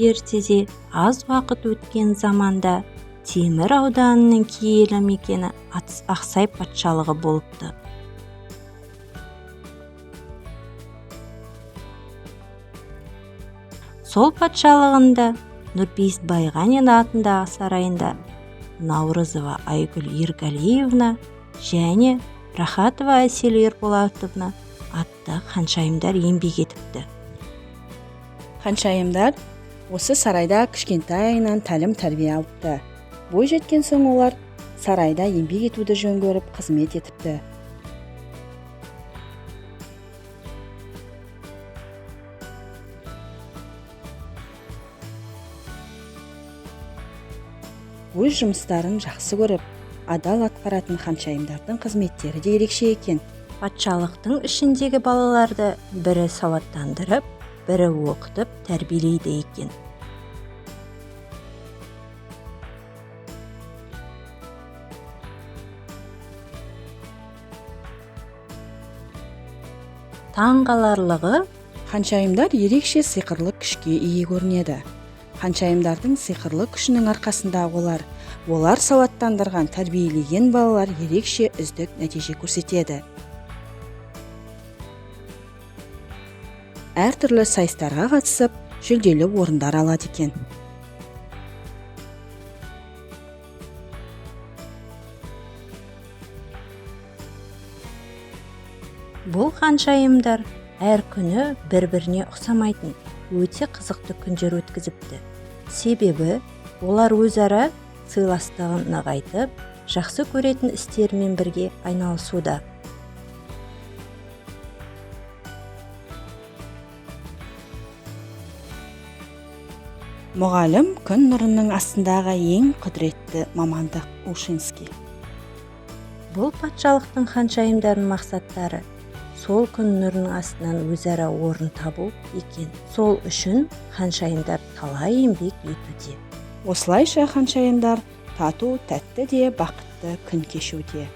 Ертеде аз уақыт өткен заманда Темір ауданының киелі мекені Ақсай патшалығы болыпты. Сол патшалығында Нұрпейіс Байғанин атындағы сарайында Наурызова Айгүл Ерғалиевна және Рахатова Әсел Ерболатовна атты ханшайымдар еңбек етіпті. Ханшайымдар осы сарайда кішкентайынан тәлім-тәрбие алыпты. Бой жеткен соң олар сарайда еңбек етуді жөн көріп қызмет етіпті. Өз жұмыстарын жақсы көріп, адал атқаратын ханшайымдардың қызметтері де ерекше екен. Патшалықтың ішіндегі балаларды бірі сауаттандырып, бірі оқытып тәрбиелейді екен. Таңғаларлығы, ханшайымдар ерекше сиқырлы күшке ие көрінеді. Ханшайымдардың сиқырлы күшінің арқасында олар сауаттандырған, тәрбиелеген балалар ерекше үздік нәтиже көрсетеді. Әртүрлі сайыстарға қатысып, жүлделі орындар алады екен. Бұл ханшайымдар әр күні бір-біріне ұқсамайтын өте қызықты күндер өткізіпті. Себебі олар өзара сыйластығын нығайтып, жақсы көретін істерімен бірге айналысуда. Мұғалім күн нұрының астындағы ең құдіретті мамандық Ушинский. Бұл патшалықтың ханшайымдарының мақсаттары сол күн нұрының астынан өзара орын табу екен. Сол үшін ханшайымдар талай еңбек етуде. Осылайша ханшайымдар тату, тәтті де бақытты күн кешуде.